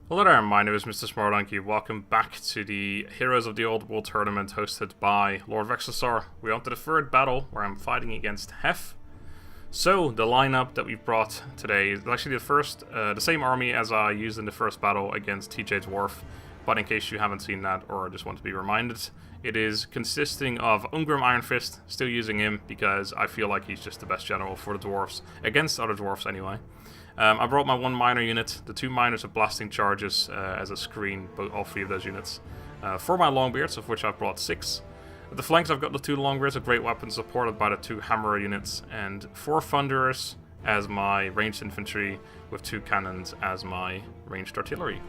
Hello there, my name is MrSmartDonkey. Welcome back to the Heroes of the Old World tournament hosted by Lord Rexasaur. We're on to the third battle where I'm fighting against Heph. So, the lineup that we've brought today is actually the same army as I used in the first battle against TJ Dwarf. But in case you haven't seen that or just want to be reminded, it is consisting of Ungrim Iron Fist, still using him because I feel like he's just the best general for the Dwarfs, against other Dwarfs anyway. I brought my one miner unit, the two miners of blasting charges as a screen, all three of those units. For my longbeards, of which I've brought 6. At the flanks I've got the two longbeards, a great weapon supported by the two hammer units, and 4 thunderers as my ranged infantry, with 2 cannons as my ranged artillery.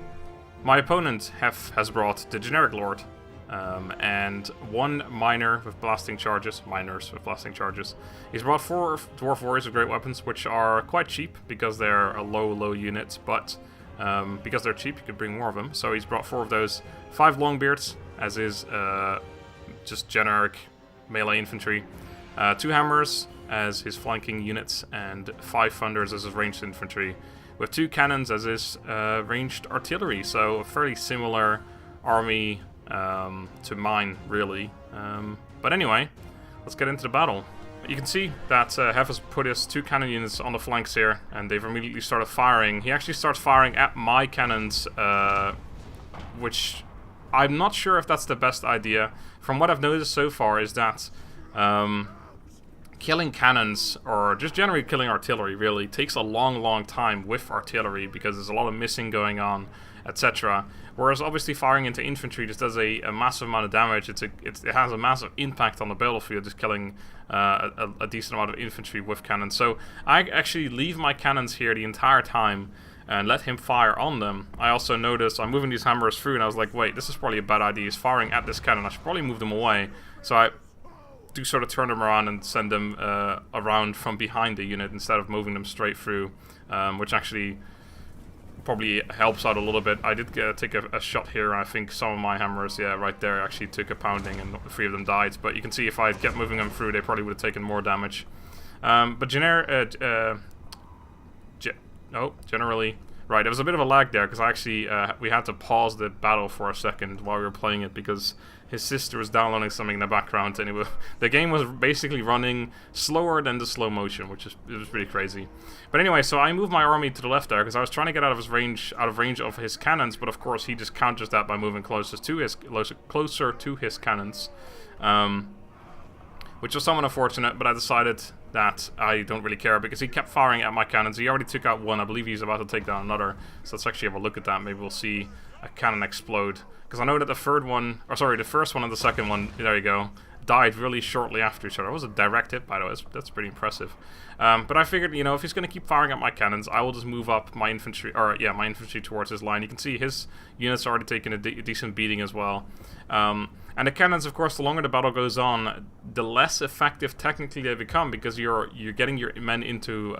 My opponent, Heph, has brought the generic lord, and 1 miner with blasting charges, miners with blasting charges. He's brought 4 dwarf warriors with great weapons, which are quite cheap because they're a low unit, but because they're cheap, you can bring more of them. So he's brought 4 of those, 5 longbeards, as is just generic melee infantry, 2 hammers as his flanking units, and 5 thunders as his ranged infantry, with 2 cannons as his ranged artillery. So a fairly similar army to mine, really. But anyway, let's get into the battle. You can see that Heph has put his 2 cannon units on the flanks here, and they've immediately started firing. He actually starts firing at my cannons, which I'm not sure if that's the best idea. From what I've noticed so far is that killing cannons, or just generally killing artillery, really takes a long time with artillery because there's a lot of missing going on, etc. Whereas obviously firing into infantry just does a massive amount of damage. It has a massive impact on the battlefield, just killing a decent amount of infantry with cannons. So I actually leave my cannons here the entire time and let him fire on them. I also noticed I'm moving these hammers through, and I was like, wait, this is probably a bad idea. He's firing at this cannon. I should probably move them away. So I do sort of turn them around and send them around from behind the unit instead of moving them straight through, which actually probably helps out a little bit. I did take a shot here, and I think some of my hammers, yeah, right there, actually took a pounding, and 3 of them died. But you can see if I kept moving them through, they probably would have taken more damage. But generally, right, there was a bit of a lag there, because actually we had to pause the battle for a second while we were playing it, because his sister was downloading something in the background, and the game was basically running slower than the slow motion, which was pretty crazy. But anyway, so I moved my army to the left there because I was trying to get out of range of his cannons, but of course he just counters that by moving closer to his cannons, which was somewhat unfortunate. But I decided that I don't really care because he kept firing at my cannons. He already took out 1. I believe he's about to take down another. So let's actually have a look at that. Maybe we'll see a cannon explode. Because I know that the first one and the second one, there you go, died really shortly after each other. It was a direct hit, by the way. That's pretty impressive. But I figured, you know, if he's going to keep firing at my cannons, I will just move up my infantry, my infantry towards his line. You can see his units are already taking a decent beating as well. And the cannons, of course, the longer the battle goes on, the less effective technically they become, because you're getting your men into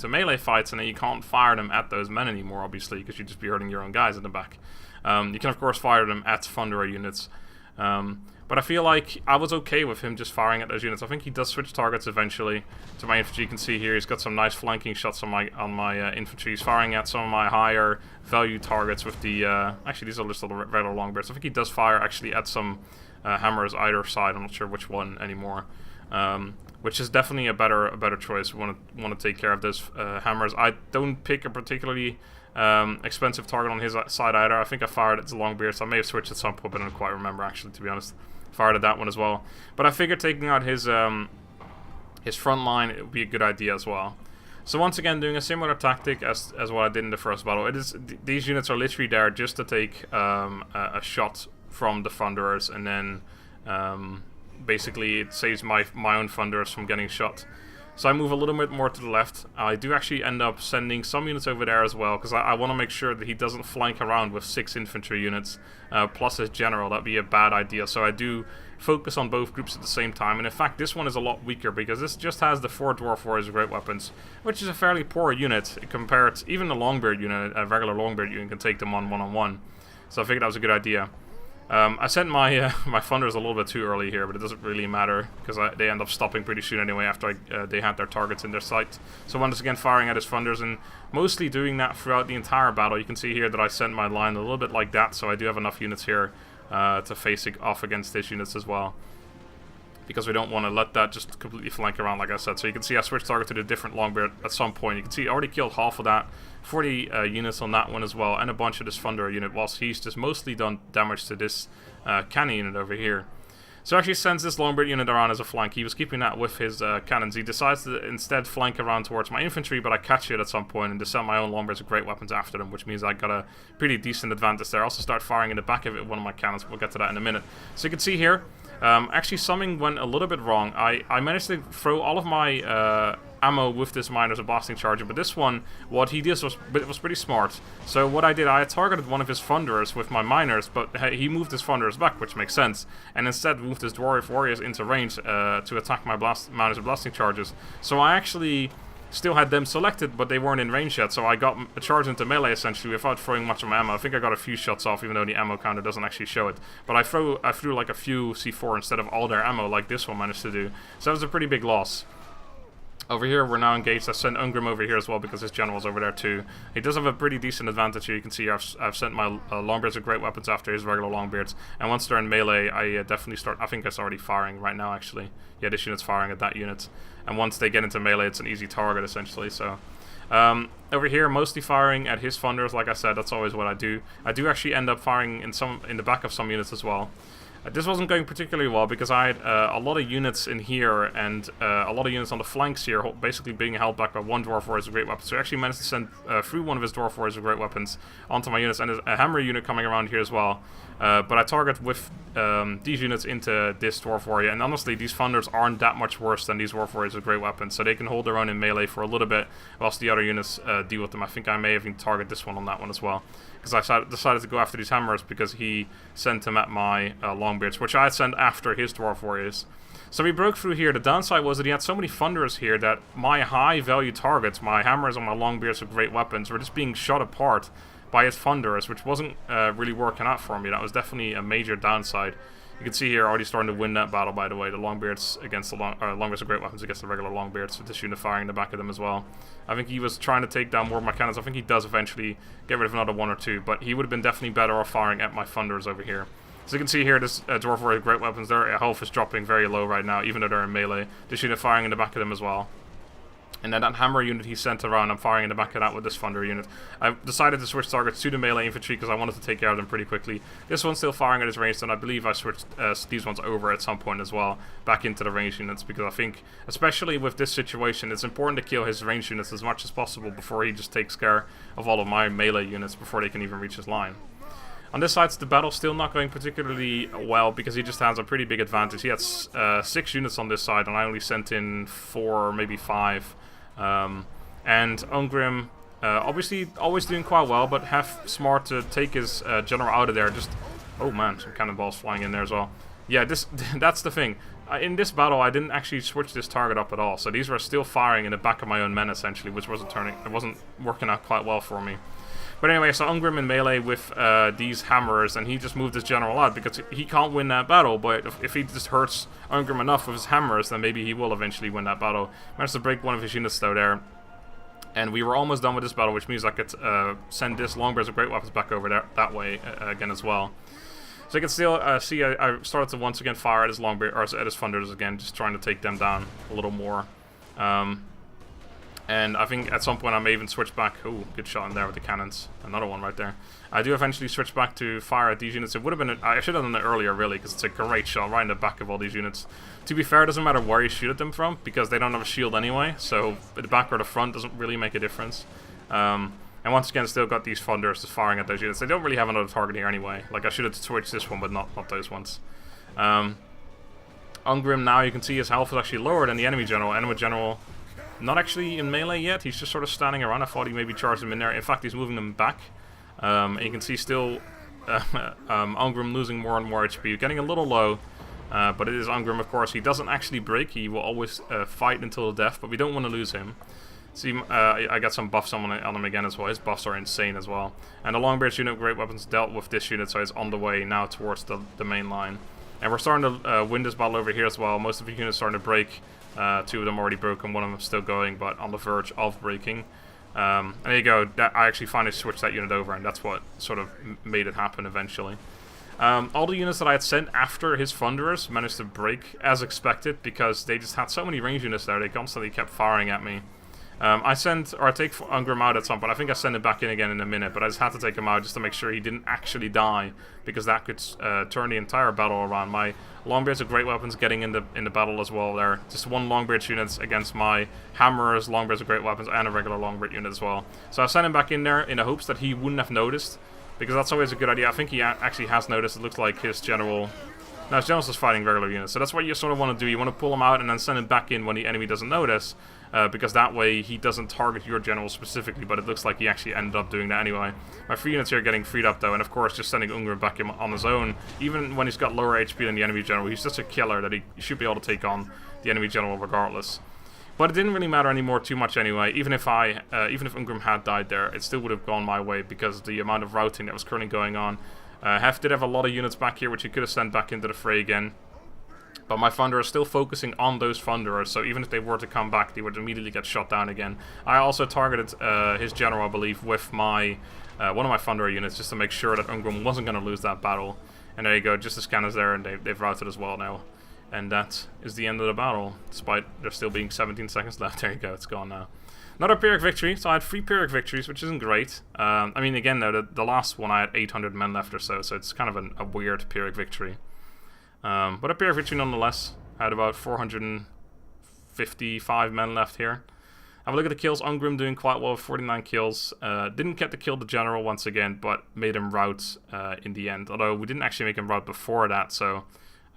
melee fights, and then you can't fire them at those men anymore, obviously, because you'd just be hurting your own guys in the back. You can, of course, fire them at thunderer units. But I feel like I was okay with him just firing at those units. I think he does switch targets eventually to my infantry. You can see here he's got some nice flanking shots on my infantry. He's firing at some of my higher value targets with the... actually, these are just the regular longbeards. I think he does fire actually at some hammers either side. I'm not sure which one anymore. Which is definitely a better choice. We want to take care of those hammers. I don't pick a particularly expensive target on his side either. I think I fired at the longbeard, so I may have switched at some point, but I don't quite remember actually, to be honest. Fired at that one as well. But I figured taking out his front line, it would be a good idea as well. So once again, doing a similar tactic as what I did in the first battle. These units are literally there just to take a shot from the thunderers, and then basically it saves my own thunderers from getting shot. So I move a little bit more to the left. I do actually end up sending some units over there as well, because I want to make sure that he doesn't flank around with 6 infantry units, plus his general. That'd be a bad idea. So I do focus on both groups at the same time. And in fact, this one is a lot weaker, because this just has the 4 dwarf warriors with great weapons, which is a fairly poor unit compared. Even the longbeard unit, a regular longbeard unit, can take them on one-on-one. So I figured that was a good idea. I sent my my Thunders a little bit too early here, but it doesn't really matter because they end up stopping pretty soon anyway after they had their targets in their sight. So once again firing at his Thunders and mostly doing that throughout the entire battle. You can see here that I sent my line a little bit like that, so I do have enough units here to face it off against his units as well. Because we don't want to let that just completely flank around, like I said. So you can see I switched target to the different Longbeard at some point. You can see I already killed half of that, 40 units on that one as well, and a bunch of this Thunder unit, whilst he's just mostly done damage to this cannon unit over here. So actually sends this Longbeard unit around as a flank. He was keeping that with his cannons. He decides to instead flank around towards my infantry, but I catch it at some point and just send my own Longbeards with great weapons after them, which means I got a pretty decent advantage there. I also start firing in the back of it with one of my cannons. We'll get to that in a minute. So you can see here, actually something went a little bit wrong. I managed to throw all of my ammo with this miner's blasting charger, but this one, what he did was pretty smart. So what I did, I targeted one of his Thunderers with my miners, but he moved his Thunderers back, which makes sense, and instead moved his Dwarf warriors into range to attack my miner's blasting charges. So I actually still had them selected, but they weren't in range yet, so I got a charge into melee essentially without throwing much of my ammo. I think I got a few shots off, even though the ammo counter doesn't actually show it. But I threw like a few C4 instead of all their ammo, like this one managed to do. So that was a pretty big loss. Over here, we're now engaged. I sent Ungrim over here as well because his general's over there too. He does have a pretty decent advantage here. You can see I've sent my Longbeards with great weapons after his regular Longbeards. And once they're in melee, I definitely start... I think it's already firing right now, actually. Yeah, this unit's firing at that unit. And once they get into melee, it's an easy target, essentially. So over here, mostly firing at his Thunders. Like I said, that's always what I do. I do actually end up firing in the back of some units as well. This wasn't going particularly well because I had a lot of units in here and a lot of units on the flanks here basically being held back by one Dwarf Warrior with great weapons. So I actually managed to send through one of his Dwarf Warriors with great weapons onto my units, and a Hammer unit coming around here as well. But I target with these units into this Dwarf Warrior, and honestly these Thunders aren't that much worse than these Dwarf Warriors with great weapons, so they can hold their own in melee for a little bit whilst the other units deal with them. I think I may even target this one on that one as well, because I decided to go after these Hammers because he sent them at my Longbeards, which I had sent after his Dwarf Warriors. So we broke through here. The downside was that he had so many Thunderers here that my high value targets, my Hammers and my Longbeards with great weapons, were just being shot apart by his Thunderers, which wasn't really working out for me. That was definitely a major downside. You can see here already starting to win that battle, by the way. The Longbeards against the Longbeards with great weapons against the regular Longbeards, with this unit firing in the back of them as well. I think he was trying to take down more of my cannons. I think he does eventually get rid of another one or two, but he would have been definitely better off firing at my Thunderers over here. So you can see here, this Dwarf Warrior with great weapons, their health is dropping very low right now, even though they're in melee. This unit firing in the back of them as well. And then that Hammer unit he sent around, I'm firing in the back of that with this Thunder unit. I decided to switch targets to the melee infantry because I wanted to take care of them pretty quickly. This one's still firing at his range, and I believe I switched these ones over at some point as well, back into the range units, because I think, especially with this situation, it's important to kill his range units as much as possible before he just takes care of all of my melee units before they can even reach his line. On this side, the battle's still not going particularly well because he just has a pretty big advantage. He had 6 units on this side, and I only sent in 4 or maybe 5. And Ungrim, obviously always doing quite well, but Heph smart to take his general out of there. Just, oh man, some cannonballs flying in there as well. Yeah, that's the thing. In this battle, I didn't actually switch this target up at all, so these were still firing in the back of my own men essentially, which it wasn't working out quite well for me. But anyway, so Ungrim in melee with these Hammers, and he just moved his general out because he can't win that battle, but if he just hurts Ungrim enough with his Hammers, then maybe he will eventually win that battle. Managed to break one of his units though there. And we were almost done with this battle, which means I could send this Longbeards with great weapons back over there that way again as well. So you can still see I started to once again fire at his Longbeard, or at his Thunders again, just trying to take them down a little more. And I think at some point I may even switch back. Oh, good shot in there with the cannons. Another one right there. I do eventually switch back to fire at these units. It would have been... I should have done it earlier, really, because it's a great shot right in the back of all these units. To be fair, it doesn't matter where you shoot at them from, because they don't have a shield anyway, so the back or the front doesn't really make a difference. And once again, still got these Thunders just firing at those units. They don't really have another target here anyway. Like, I should have switched this one, but not those ones. Ungrim now, you can see his health is actually lower than the enemy general. Enemy general... not actually in melee yet, he's just sort of standing around. I thought he maybe charged him in there. In fact, he's moving them back. And you can see still Ungrim losing more and more HP, getting a little low. But it is Ungrim, of course. He doesn't actually break. He will always fight until the death, but we don't want to lose him. See, I got some buffs on him again as well. His buffs are insane as well. And the Longbeard's unit of great weapons dealt with this unit, so it's on the way now towards the main line. And we're starting to win this battle over here as well. Most of the units starting to break. 2 of them already broken, 1 of them still going, but on the verge of breaking. And there you go. I actually finally switched that unit over, and that's what sort of made it happen eventually. All the units that I had sent after his Thunderers managed to break as expected, because they just had so many range units there. They constantly kept firing at me. I take Ungrim out at some point. I think I send him back in again in a minute, but I just had to take him out just to make sure he didn't actually die, because that could turn the entire battle around. My Longbeards are great weapons getting in the battle as well there. Just 1 Longbeard unit against my Hammerers, Longbeards are great weapons, and a regular Longbeard unit as well. So I sent him back in there in the hopes that he wouldn't have noticed, because that's always a good idea. I think he actually has noticed. It looks like his general... No, his general's just fighting regular units. So that's what you sort of want to do. You want to pull him out and then send him back in when the enemy doesn't notice. Because that way he doesn't target your general specifically, but it looks like he actually ended up doing that anyway. My 3 units here are getting freed up though, and of course just sending Ungrim back in on his own. Even when he's got lower HP than the enemy general, he's just a killer that he should be able to take on the enemy general regardless. But it didn't really matter anymore too much anyway. Even if Ungrim had died there, it still would have gone my way because of the amount of routing that was currently going on. Heph did have a lot of units back here, which he could have sent back into the fray again. But my Thunderer is still focusing on those Thunderers, so even if they were to come back, they would immediately get shot down again. I also targeted his general, I believe, with my one of my Thunderer units, just to make sure that Ungrim wasn't going to lose that battle. And there you go, just the scanners there, and they've routed as well now. And that is the end of the battle, despite there still being 17 seconds left. There you go, it's gone now. Another Pyrrhic victory, so I had 3 Pyrrhic victories, which isn't great. I mean, again, though, the last one I had 800 men left or so it's kind of a weird Pyrrhic victory. But a Pyrrhic victory nonetheless. I had about 455 men left here. Have a look at the kills. Ungrim doing quite well with 49 kills. Didn't get to kill the general once again, but made him rout in the end. Although we didn't actually make him rout before that, so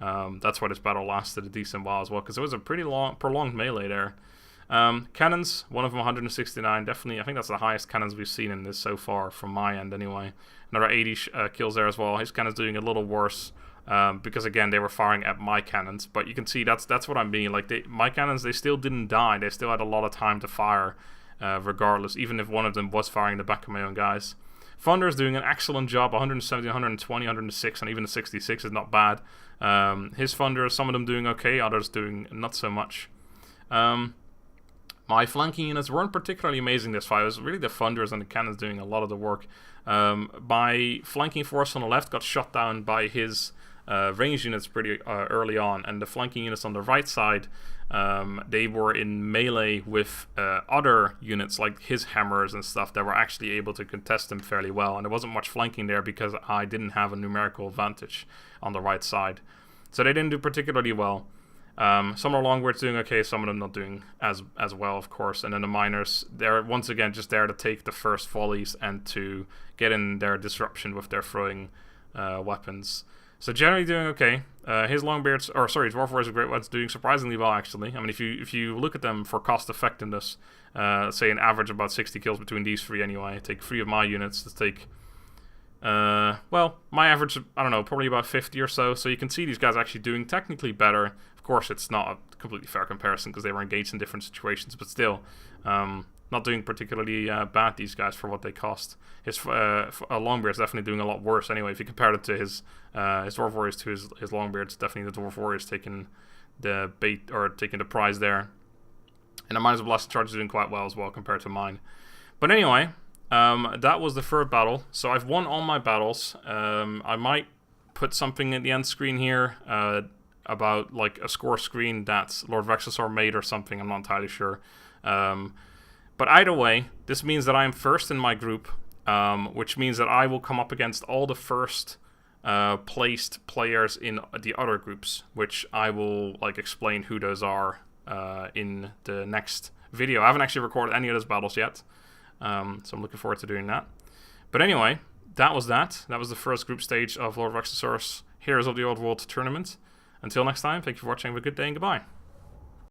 that's why this battle lasted a decent while as well, because it was a pretty prolonged melee there. Cannons, one of them 169, definitely, I think that's the highest cannons we've seen in this so far, from my end anyway. Another 80 kills there as well. His cannons doing a little worse, because again, they were firing at my cannons, but you can see that's what I mean, like, my cannons, they still didn't die, they still had a lot of time to fire, regardless, even if one of them was firing the back of my own guys. Thunder is doing an excellent job, 170, 120, 106, and even the 66 is not bad. His Thunder, some of them doing okay, others doing not so much. My flanking units weren't particularly amazing this fight. It was really the Thunders and the cannons doing a lot of the work. My flanking force on the left got shot down by his range units pretty early on, and the flanking units on the right side, they were in melee with other units like his hammers and stuff that were actually able to contest him fairly well, and there wasn't much flanking there because I didn't have a numerical advantage on the right side. So they didn't do particularly well. Some are Longbeards doing okay, some of them not doing as well, of course. And then the Miners, they're once again just there to take the first volleys and to get in their disruption with their throwing weapons. So generally doing okay. His Longbeards, or sorry, Dwarf Warriors are great ones, doing surprisingly well actually. I mean, if you look at them for cost effectiveness, say an average about 60 kills between these 3 anyway. Take 3 of my units to take. Well, my average, I don't know, probably about 50 or so. So you can see these guys actually doing technically better. Of course, it's not a completely fair comparison because they were engaged in different situations, but still, not doing particularly bad, these guys, for what they cost. His Longbeard's definitely doing a lot worse anyway. If you compare it to his Dwarf Warriors to his Longbeards, definitely the Dwarf Warriors taking the bait, or taking the prize there. And the Miners of Blasted Charge is doing quite well as well compared to mine. But anyway, that was the third battle. So I've won all my battles. I might put something in the end screen here about like a score screen that Lord Rexasaur made or something. I'm not entirely sure. But either way, this means that I'm first in my group, which means that I will come up against all the first placed players in the other groups, which I will like explain who those are in the next video. I haven't actually recorded any of those battles yet. So I'm looking forward to doing that. But anyway, that was that. That was the first group stage of Lord Rexasaur's Heroes of the Old World tournament. Until next time, thank you for watching, have a good day and goodbye.